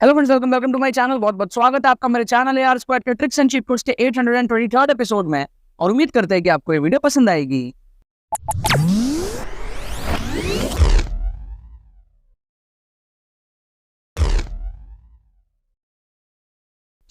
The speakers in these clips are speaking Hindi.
Hello friends, welcome to my channel. बहुत बहुत स्वागत है आपका मेरे चैनल AR स्क्वायर के ट्रिक्स एंड चीट कोड्स के 823rd एपिसोड में। और उम्मीद करते हैं कि आपको ये वीडियो पसंद आएगी।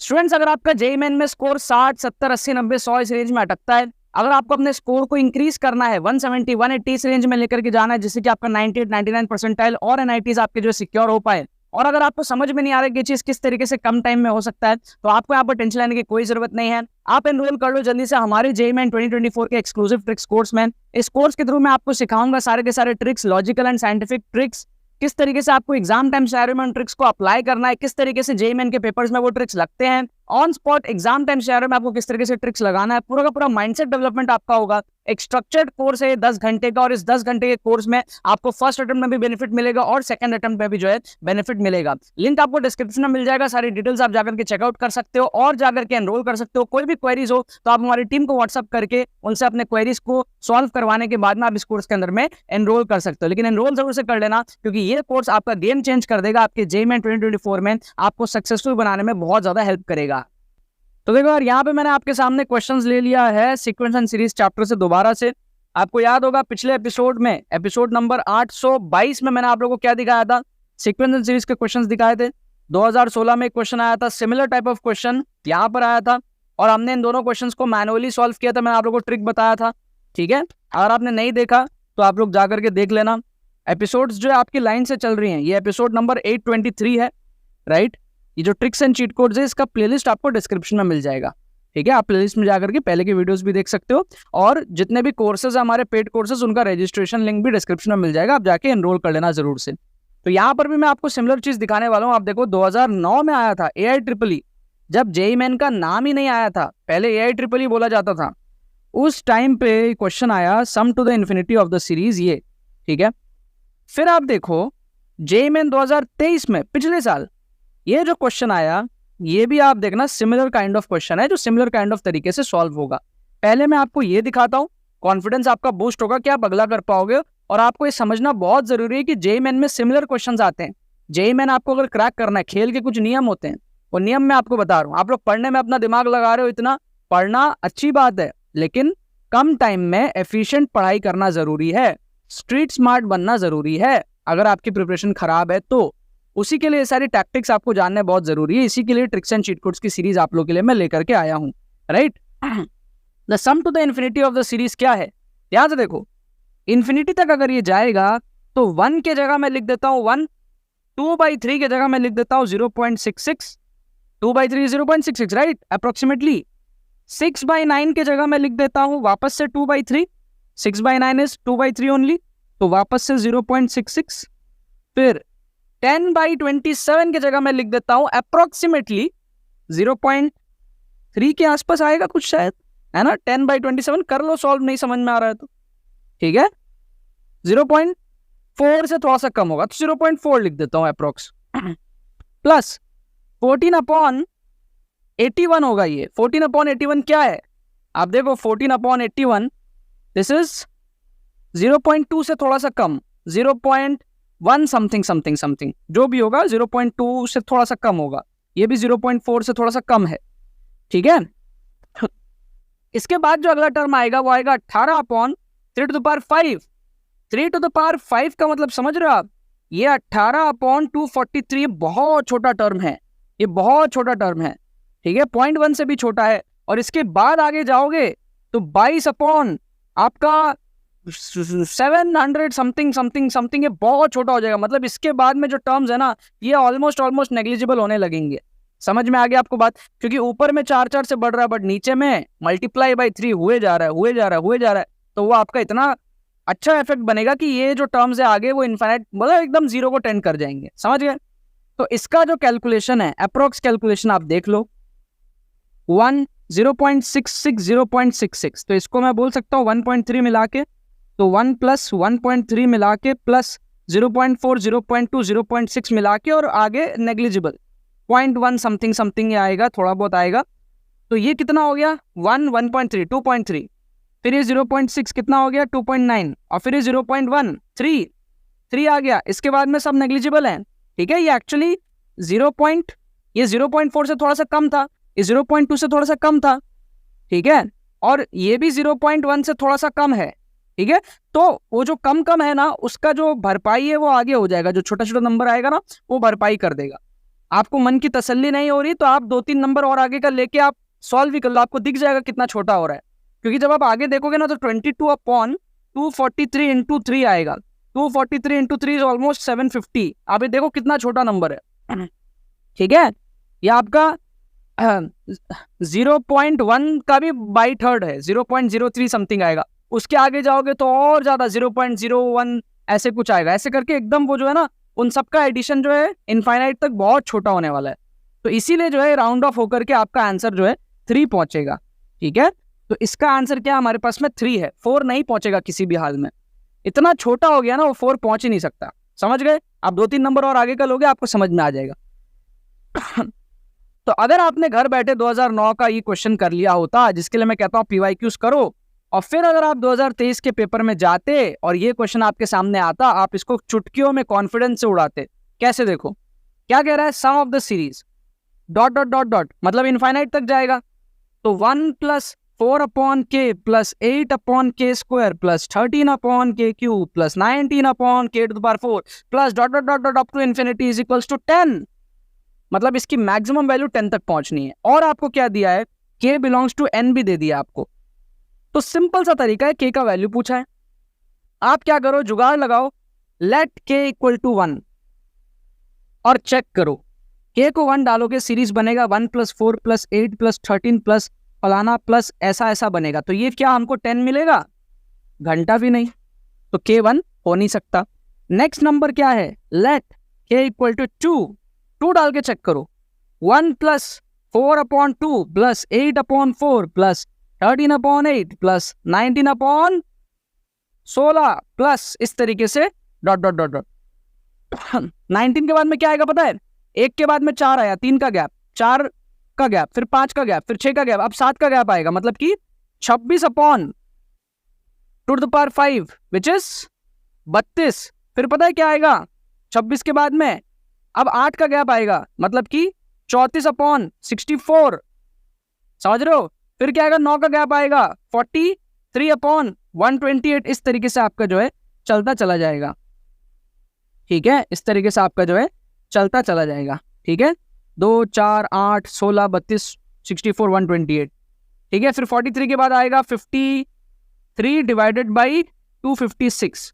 स्टूडेंट्स, अगर आपका जेईई मेन में स्कोर 60, 70, 80, 90, 100 इस रेंज में अटकता है, अगर आपको अपने स्कोर को इंक्रीज करना है 170, 180 इस रेंज में लेकर के जाना है, जिससे कि आपका 98, 99 परसेंटाइल और एनआईटीज आपके जो सिक्योर हो पाए, और अगर आपको समझ में नहीं आ रहा कि ये चीज किस तरीके से कम टाइम में हो सकता है, तो आपको यहाँ पर टेंशन लेने की कोई जरूरत नहीं है। आप एनरोल कर लो जल्दी से हमारे जेईई मेन 2024 के एक्सक्लूसिव ट्रिक्स कोर्स में। इस कोर्स के थ्रू मैं आपको सिखाऊंगा सारे के सारे tricks, logical and scientific tricks, किस तरीके से आपको एग्जाम टाइम सिनेरियो में ट्रिक्स को अप्लाई करना है, किस तरीके से जेईई मेन के पेपर्स में वो ट्रिक्स लगते हैं, on spot exam time scenario में आपको किस तरीके से ट्रिक्स लगाना है। पूरा का पूरा माइंडसेट डेवलपमेंट आपका होगा। एक स्ट्रक्चर्ड कोर्स है 10 घंटे का, और इस 10 घंटे के कोर्स में आपको फर्स्ट अटेम्प्ट में भी बेनिफिट मिलेगा और सेकंड अटेम्प्ट में भी जो है बेनिफिट मिलेगा। लिंक आपको डिस्क्रिप्शन में मिल जाएगा। सारी डिटेल्स आप जाकर के चेकआउट कर सकते हो और जाकर के एनरोल कर सकते हो। कोई भी क्वेरीज हो तो आप हमारी टीम को व्हाट्सअप करके उनसे अपने क्वेरीज को सॉल्व करवाने के बाद में आप इस कोर्स के अंदर में एनरोल कर सकते हो। लेकिन एनरोल जरूर से कर लेना, क्योंकि ये कोर्स आपका गेम चेंज कर देगा। आपके जेईई मेन 2024 में आपको सक्सेसफुल बनाने में बहुत ज्यादा हेल्प करेगा। तो देखो यार, यहाँ पे मैंने आपके सामने क्वेश्चंस ले लिया है सीक्वेंस एंड सीरीज चैप्टर से दोबारा से। आपको याद होगा पिछले एपिसोड में, एपिसोड नंबर 822 में मैंने आप लोगों को क्या दिखाया था? सीक्वेंस एंड सीरीज के क्वेश्चंस दिखाए थे। 2016 में एक क्वेश्चन आया था, सिमिलर टाइप ऑफ क्वेश्चन यहाँ पर आया था, और हमने इन दोनों क्वेश्चंस को मैनुअली सॉल्व किया था। मैंने आप लोगों को ट्रिक बताया था, ठीक है। अगर आपने नहीं देखा तो आप लोग जाकर के देख लेना। एपिसोड्स जो है आपकी लाइन से चल रही हैं। ये एपिसोड नंबर 823 है, राइट। ये जो ट्रिक्स एंड चीट कोड्स है, इसका प्लेलिस्ट आपको डिस्क्रिप्शन में मिल जाएगा, ठीक है। आप प्लेलिस्ट में जाकर के पहले के वीडियोस भी देख सकते हो, और जितने भी कोर्सेज है हमारे पेड कोर्सेज, उनका रजिस्ट्रेशन लिंक भी डिस्क्रिप्शन में मिल जाएगा। आप जाके एनरोल कर लेना जरूर से। तो यहाँ पर भी मैं आपको सिमिलर चीज दिखाने वाला हूँ। आप देखो 2009 में आया था AIEEE, जब जेईई मेन का नाम ही नहीं आया था, पहले AIEEE बोला जाता था। उस टाइम पे क्वेश्चन आया sum to the infinity of the series, ये ठीक है। फिर आप देखो जेईई मेन 2023 में, पिछले साल, ये जो क्वेश्चन आया, ये भी आप देखना सिमिलर काइंड ऑफ क्वेश्चन है, जो सिमिलर काइंड ऑफ तरीके से सॉल्व होगा। पहले मैं आपको ये दिखाता हूँ, कॉन्फिडेंस आपका बूस्ट होगा कि आप अगला कर पाओगे। और आपको ये समझना बहुत जरूरी है कि जेईई मेन में सिमिलर क्वेश्चंस आते हैं। जेईई मेन आपको अगर क्रैक करना है, खेल के कुछ नियम होते हैं, वो नियम मैं आपको बता रहा हूँ। आप लोग पढ़ने में अपना दिमाग लगा रहे हो, इतना पढ़ना अच्छी बात है, लेकिन कम टाइम में एफिशिएंट पढ़ाई करना जरूरी है। स्ट्रीट स्मार्ट बनना जरूरी है। अगर आपकी प्रिपरेशन खराब है तो उसी के लिए सारी टैक्टिक्स आपको जानना बहुत जरूरी है। इसी के लिए ट्रिक्स एंड चीट कोड्स की सीरीज आप लोगों के लिए मैं लेकर के आया हूं, right. The sum to the infinity of the series क्या है? ध्यान से देखो, इन्फिनिटी तक अगर ये जाएगा तो 1 के जगह मैं लिख देता हूं 1, 2/3 के जगह मैं लिख देता हूं 0.66, 2/3 0.66, राइट, अप्रोक्सीमेटली। 6/9 के जगह मैं लिख देता हूं वापस से 2/3, 6/9 इज 2/3 ओनली, तो वापस से 0.66। फिर 10/27 के जगह मैं लिख देता हूं अप्रोक्सीमेटली 0.3 के आसपास आएगा कुछ शायद, है ना। 10/27 कर लो सॉल्व, नहीं समझ में आ रहा है तो, ठीक है। 0.4 से थोड़ा सा कम होगा तो 0.4 लिख देता हूं अप्रोक्स। प्लस 14/81 होगा ये। 14/81 क्या है? आप देखो 14/81, दिस इज 0.2 से थोड़ा सा कम, 0.1 समथिंग जो भी होगा, 0.2 से थोड़ा सा कम होगा। ये भी 0.4 से थोड़ा सा कम है, ठीक है। इसके बाद जो अगला टर्म आएगा वो आएगा 18/3⁵। 3⁵ का मतलब समझ रहे हो आप? ये 18/243 बहुत छोटा टर्म है, ये बहुत छोटा टर्म है, ठीक है। 0.1 से भी छोटा है। और इसके बाद आगे जाओगे तो 22 आपका 700 समथिंग, ये बहुत छोटा हो जाएगा। मतलब इसके बाद में जो टर्म्स है ना, ये ऑलमोस्ट नेग्लिजिबल होने लगेंगे। समझ में आ गया आपको बात? क्योंकि ऊपर में 4 से बढ़ रहा है, बट नीचे में ×3 हुए जा रहा है। तो वो आपका इतना अच्छा इफेक्ट बनेगा कि ये जो टर्म्स है आगे वो इनफाइनाइट, मतलब एकदम 0 को टेंड कर जाएंगे। समझ गए? तो इसका जो कैलकुलेशन है, अप्रोक्स कैलकुलेशन आप देख लो, 0.66, 0.66, तो इसको मैं बोल सकता हूँ 1.3 मिला के, तो 1 + 1.3 मिला के प्लस 0.4, 0.2, 0.6 मिला के, और आगे नेग्लिजिबल 0.1 समथिंग ये आएगा, थोड़ा बहुत आएगा। तो ये कितना हो गया? 1, 1.3, 2.3, फिर ये 0.6 कितना हो गया? 2.9, और फिर ये 0.1, 3 आ गया। इसके बाद में सब नेग्लिजिबल हैं, ठीक है। ये एक्चुअली ये 0.4 से थोड़ा सा कम था, ये 0.2 से थोड़ा सा कम था, ठीक है, और ये भी 0.1 से थोड़ा सा कम है, ठीक है। तो वो जो कम है ना, उसका जो भरपाई है वो आगे हो जाएगा, जो छोटा छोटा नंबर आएगा ना वो भरपाई कर देगा। आपको मन की तसल्ली नहीं हो रही तो आप 2-3 नंबर और आगे का लेके आप सॉल्व भी कर लो, आपको दिख जाएगा कितना छोटा हो रहा है। क्योंकि जब आप आगे देखोगे ना तो 22/243 इंटू 3 आएगा। 243 इंटू 3 इज ऑलमोस्ट 750। आप ये देखो कितना छोटा नंबर है, ठीक है। ये आपका 0.1 का भी बाई थर्ड है, 0.03 समथिंग आएगा। उसके आगे जाओगे तो और ज्यादा 0.01 ऐसे कुछ आएगा। ऐसे करके एकदम वो जो है ना, उन सबका एडिशन जो है इनफाइनाइट तक बहुत छोटा होने वाला है। तो इसीलिए जो है राउंड ऑफ होकर के आपका आंसर जो है 3 पहुंचेगा, ठीक है। तो इसका आंसर क्या हमारे पास में 3 है, 4 नहीं पहुंचेगा किसी भी हाल में। इतना छोटा हो गया ना, वो 4 पहुंच ही नहीं सकता। समझ गए? आप 2-3 नंबर और आगे का लोगे, आपको समझ में आ जाएगा। तो अगर आपने घर बैठे 2009 का ये क्वेश्चन कर लिया होता, जिसके लिए मैं कहता हूँ PYQs करो, और फिर अगर आप 2023 के पेपर में जाते और ये क्वेश्चन आपके सामने आता, आप इसको चुटकियों में कॉन्फिडेंस से उड़ाते। कैसे? देखो क्या कह रहा है, sum of the series dot dot dot dot, मतलब इनफाइनाइट तक जाएगा। तो 1 + 4/k + 8/k² + 13/k³ + 19/k⁴ plus dot dot dot dot up to infinity is equals to 10। मतलब इसकी मैक्सिमम वैल्यू 10 तक पहुंचनी है। और आपको क्या दिया है, k बिलोंग्स टू n भी दे दिया आपको। तो सिंपल सा तरीका है, k का वैल्यू पूछा है, आप क्या करो, जुगाड़ लगाओ, लेट k = 1 और चेक करो। k को 1 डालोगे, सीरीज बनेगा 1 + 4 + 8 + 13 प्लस फलाना प्लस ऐसा ऐसा बनेगा। तो ये क्या हमको 10 मिलेगा? घंटा भी नहीं। तो k 1 हो नहीं सकता। नेक्स्ट नंबर क्या है, लेट k = 2, 2 डाल के चेक करो। 1 + 4/2 + 8/4 + 13/8 + 19/16 प्लस इस तरीके से डॉट डॉट डॉट डॉट। 19 के बाद में क्या आएगा पता है? 1 के बाद में 4 आया, 3 का गैप, 4 का गैप, फिर 5 का गैप, फिर 6 का गैप, अब 7 का गैप आएगा। मतलब कि 26/2⁵ विच इज 32। फिर पता है क्या आएगा 26 के बाद में? अब 8 का गैप आएगा, मतलब कि 34/64। समझ रहे हो? फिर क्या आएगा, 9 का गैप आएगा, 43/128। इस तरीके से आपका जो है चलता चला जाएगा, ठीक है। इस तरीके से आपका जो है चलता चला जाएगा, ठीक है। 2, 4, 8, 16, 32, 64, 128, ठीक है। फिर 43 के बाद आएगा 53 डिवाइडेड बाई 256,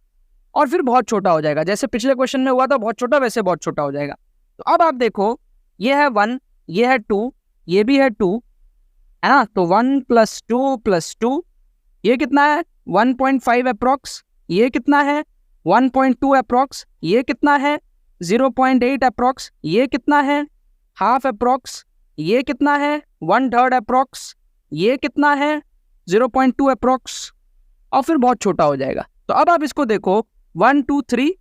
और फिर बहुत छोटा हो जाएगा। जैसे पिछले क्वेश्चन में हुआ था बहुत छोटा, वैसे बहुत छोटा हो जाएगा। तो अब आप देखो, ये है 1, ये है 2, ये भी है 2, है ना। तो 1 + 2 + 2, ये कितना है 1.5 अप्रॉक्स, ये कितना है 1.2 अप्रॉक्स, ये कितना है 0.8 अप्रॉक्स, ये कितना है हाफ अप्रॉक्स, ये कितना है 1/3 अप्रॉक्स, ये कितना है 0.2 अप्रॉक्स, और फिर बहुत छोटा हो जाएगा। तो अब आप इसको देखो, 1 2 3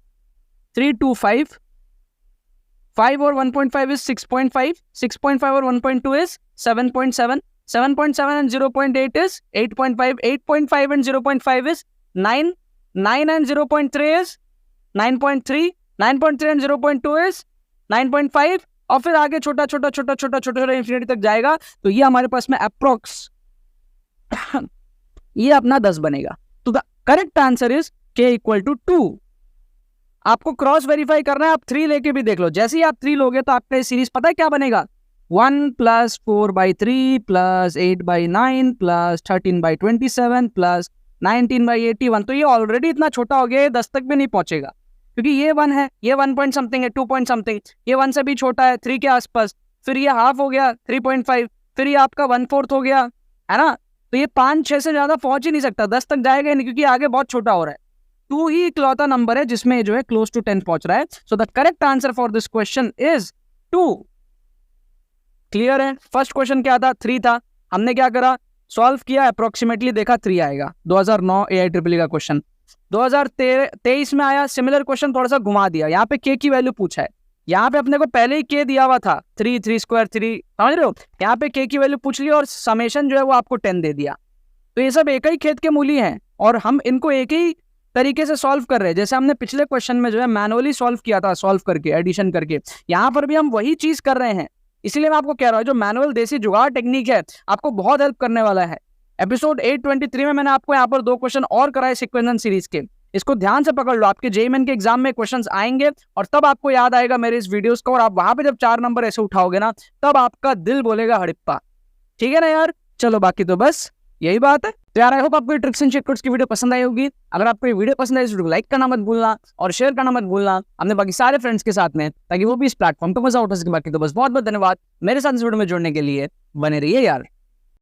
3 2 5 5 और 1.5 इज 6.5, 6.5 और 1.2 is 7.7, 7.7 and 0.8 is 8.5, 8.5 and 0.5 is 9, 9 and 0.3 is 9.3, 9.3 and 0.2 is 9.5, और फिर आगे छोटा छोटा छोटा छोटा छोटा छोटा इंफिनिटी तक जाएगा। तो ये हमारे पास में अप्रोक्स ये अपना 10 बनेगा। तो the correct answer is k = 2। आपको क्रॉस वेरीफाई करना है, आप 3 लेके भी देख लो। जैसे ही आप 3 लोगे तो आपका सीरीज पता है क्या बनेगा, 1 + 4/3 + 8/9 + 13/27 + 19/81। तो ये ऑलरेडी इतना छोटा हो गया, ये 10 तक भी नहीं पहुंचेगा, क्योंकि ये 1 है, ये 1 पॉइंट समथिंग है, 2 पॉइंट समथिंग, ये 1 से भी छोटा है, 3 के आसपास, फिर ये हाफ हो गया 3.5, फिर ये आपका 1/4 हो गया, है ना। तो ये 5-6 से ज्यादा पहुंच ही नहीं सकता, 10 तक जाएगा ही नहीं, क्योंकि आगे बहुत छोटा हो रहा है। 2 ही इकलौता नंबर है जिसमें जो है क्लोज टू 10 पहुंच रहा है। So the correct answer for this question is 2। Clear है? फर्स्ट क्वेश्चन क्या था, 3 था। हमने क्या करा, सॉल्व किया, अप्रोक्सीमेटली देखा 3 आएगा। 2009 AIEEE का क्वेश्चन। 2023 में आया सिमिलर क्वेश्चन, थोड़ा सा घुमा दिया। यहाँ पे k की वैल्यू पूछा है, यहाँ पे अपने को पहले ही k दिया हुआ था 3, 3² 3, समझ रहे हो। यहाँ पे k की वैल्यू पूछ ली और समेशन जो है वो आपको 10 दे दिया। तो ये सब एक ही खेत के मूली हैं और हम इनको एक ही तरीके से सॉल्व कर रहे हैं। जैसे हमने पिछले क्वेश्चन में जो है मैनुअली सॉल्व किया था, सॉल्व करके एडिशन करके, यहाँ पर भी हम वही चीज कर रहे हैं। इसीलिए मैं आपको कह रहा हूँ जो मैनुअल देसी जुगाड़ टेक्निक है आपको बहुत हेल्प करने वाला है। एपिसोड 823 में मैंने आपको यहाँ पर 2 क्वेश्चन और कराए सीक्वेंस सीरीज के, इसको ध्यान से पकड़ लो। आपके जेईई के एग्जाम में क्वेश्चंस आएंगे और तब आपको याद आएगा मेरे इस वीडियोस का, और आप वहां पे जब 4 नंबर ऐसे उठाओगे ना तब आपका दिल बोलेगा हड़प्पा। ठीक है ना यार, चलो बाकी तो बस यही बात है। तो यार आई होप आपको ट्रिक्स एंड शॉर्टकट्स की वीडियो पसंद आई होगी। अगर आपको ये वीडियो पसंद आई तो वीडियो को लाइक करना मत भूलना और शेयर करना मत भूलना अपने बाकी सारे फ्रेंड्स के साथ में, ताकि वो भी इस प्लेटफॉर्म पे मजा उठा सके। बाकी तो बस बहुत बहुत धन्यवाद मेरे साथ इस वीडियो में जुड़ने के लिए। बने रहिए यार।